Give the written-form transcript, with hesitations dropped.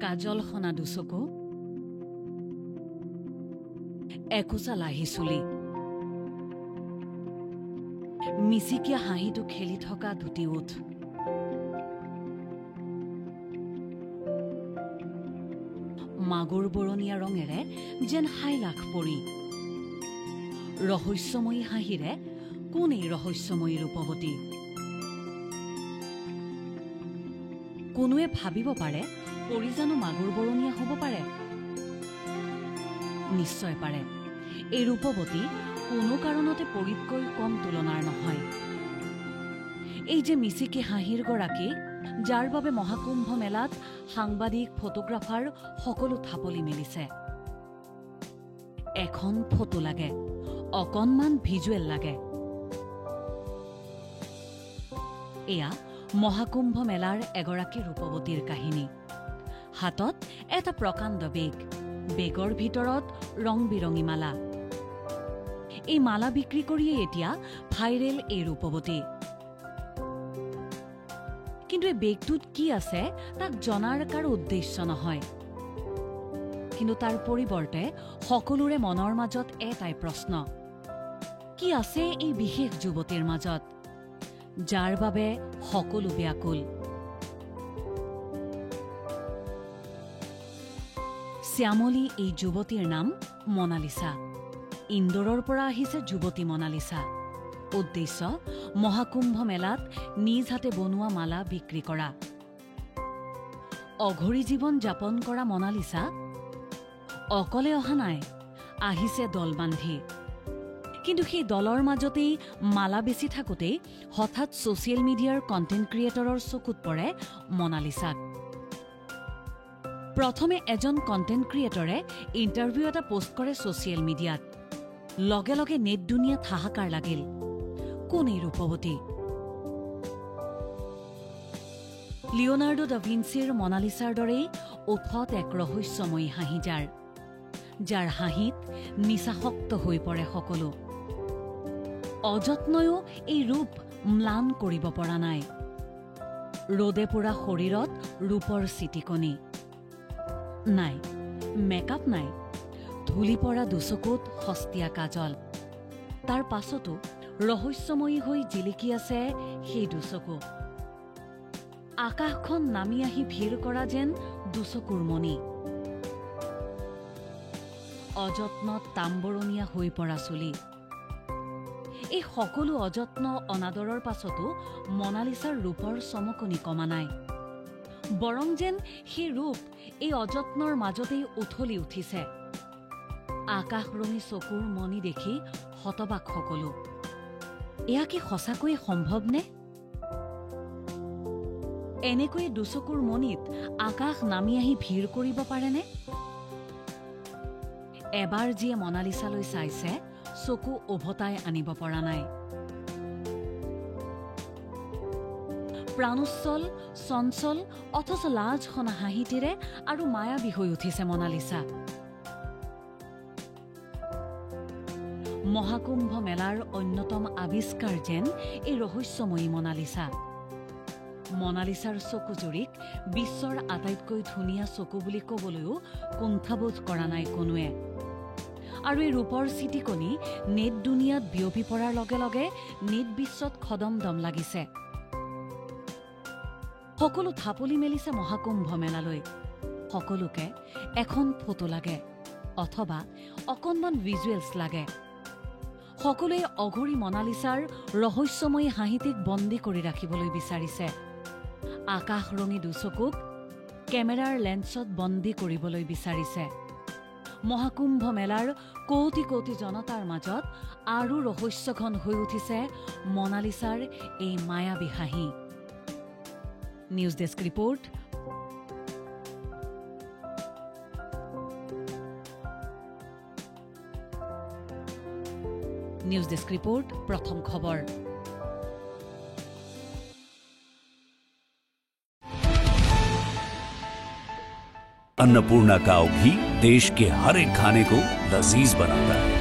কাজল সনা দুচকু, একোচা লাহি চুলি, মিচিকিয়া হাঁহিটো খেলি থকা দুটি ওঠ, মাগুৰ বৰণীয়া ৰঙেৰে যেন হাইলাখ পৰি, ৰহস্যময়ী হাঁহিৰে কোন এই ৰহস্যময়ী ৰূপৱতী? কোনোৱে ভাবিব পাৰে পৰি জানো মাগুৰ বৰণীয়া হ'ব পাৰে? নিশ্চয় পাৰে। এই ৰূপৱতী কোনো কাৰণতে পৰিতকৈ কম তুলনাৰ নহয়। এই যে মিচিকি হাঁহিৰ গৰাকী, যাৰ বাবে মহাকুম্ভ মেলাত সাংবাদিক, ফটোগ্ৰাফাৰ সকলো থাপলি মেলিছে। এখন ফটো লাগে, অকণমান ভিজুৱেল লাগে। এয়া মহাকুম্ভ মেলাৰ এগৰাকী ৰূপৱতীৰ কাহিনী। হাতত এটা প্ৰকাণ্ড বেগ, বেগৰ ভিতৰত ৰং বিৰঙী মালা। এই মালা বিক্ৰী কৰিয়েই এতিয়া ভাইৰেল এই ৰূপৱতী। কিন্তু এই বেগটোত কি আছে তাক জনাৰ কাৰো উদ্দেশ্য নহয়। কিন্তু তাৰ পৰিৱৰ্তে সকলোৰে মনৰ মাজত এটাই প্ৰশ্ন, কি আছে এই বিশেষ যুৱতীৰ মাজত, যাৰ বাবে সকলো ব্যাকুল? শ্যামলী এই যুৱতীৰ নাম মনালিছা। ইন্দোৰৰ পৰা আহিছে যুৱতী মনালিছা। উদ্দেশ্য মহাকুম্ভ মেলাত নিজ হাতে বনোৱা মালা বিক্ৰী কৰা। অঘৰী জীৱন যাপন কৰা মনালিছা অকলে অহা নাই, আহিছে দল বান্ধি। কিন্তু সেই দলৰ মাজতেই মালা বেচি থাকোঁতেই হঠাৎ ছ'চিয়েল মিডিয়াৰ কণ্টেণ্ট ক্ৰিয়েটৰৰ চকুত পৰে মনালিছাক। প্ৰথমে এজন কণ্টেণ্ট ক্ৰিয়েটৰে ইণ্টাৰভিউ এটা পোষ্ট কৰে ছ'চিয়েল মিডিয়াত। লগে লগে নেট দুনিয়াত হাহাকাৰ লাগিল। কোন এই ৰূপৱতী? লিঅ'নাৰ্ডো ডা ভিঞ্চিৰ মনালিছাৰ দৰেই ওঠত এক ৰহস্যময়ী হাঁহি, যাৰ হাঁহিত নিচাসক্ত হৈ পৰে সকলো। অযত্নয়ো এই ৰূপ ম্লান কৰিব পৰা নাই। ৰ'দে পোৰা শৰীৰত ৰূপৰ চিটিকনি নাই, মেকআপ নাই, ধূলি পৰা দুচকুত সস্তীয়া কাজল। তাৰ পাছতো ৰহস্যময়ী হৈ জিলিকি আছে সেই দুচকু। আকাশখন নামি আহি ভিৰ কৰা যেন দুচকুৰ মণি। অযত্নত তাম্বৰণীয়া হৈ পৰা চুলি। এই সকলো অযত্ন অনাদৰৰ পাছতো মনালিছাৰ ৰূপৰ চমকনি কমা নাই। বৰং যেন সেই ৰূপ এই অযত্নৰ মাজতেই উঠলি উঠিছে। আকাশৰঙী চকুৰ মণি দেখি হতবাক সকলো। এয়া কি সঁচাকৈয়ে সম্ভৱনে? এনেকৈয়ে দুচকুৰ মণিত আকাশ নামি আহি ভিৰ কৰিব পাৰেনে? এবাৰ যিয়ে মনালিছালৈ চাইছে, চকু উভতাই আনিব পৰা নাই। প্ৰাণোচ্ছল, চঞ্চল অথচ লাজ সনা হাঁহিটিৰে আৰু মায়াবী হৈ উঠিছে মনালিছা। মহাকুম্ভ মেলাৰ অন্যতম আৱিষ্কাৰ যেন এই ৰহস্যময়ী মনালিছা। মনালিছাৰ চকুজুৰিক বিশ্বৰ আটাইতকৈ ধুনীয়া চকু বুলি ক'বলৈও কুণ্ঠাবোধ কৰা নাই কোনোৱে। আৰু এই ৰূপৰ চিটিকনি নেট দুনিয়াত বিয়পি পৰাৰ লগে লগে নেট বিশ্বত খদমদম লাগিছে। সকলো থাপলি মেলিছে মহাকুম্ভ মেলালৈ। সকলোকে এখন ফটো লাগে অথবা অকণমান ভিজুৱেলছ লাগে। সকলোৱে অঘৰী মনালিছাৰ ৰহস্যময়ী হাঁহিটিক বন্দী কৰি ৰাখিবলৈ বিচাৰিছে। আকাশৰঙী দুচকুক কেমেৰাৰ লেন্সত বন্দী কৰিবলৈ বিচাৰিছে। মহাকুম্ভ মেলাৰ কোটি কোটি জনতাৰ মাজত আৰু ৰহস্যঘন হৈ উঠিছে মনালিছাৰ এই মায়াবী হাঁহি। News desk report. News desk report, প্ৰথম খবৰ। अन्नपूर्णा काव घी देश के हर एक खाने को लजीज बनाता है।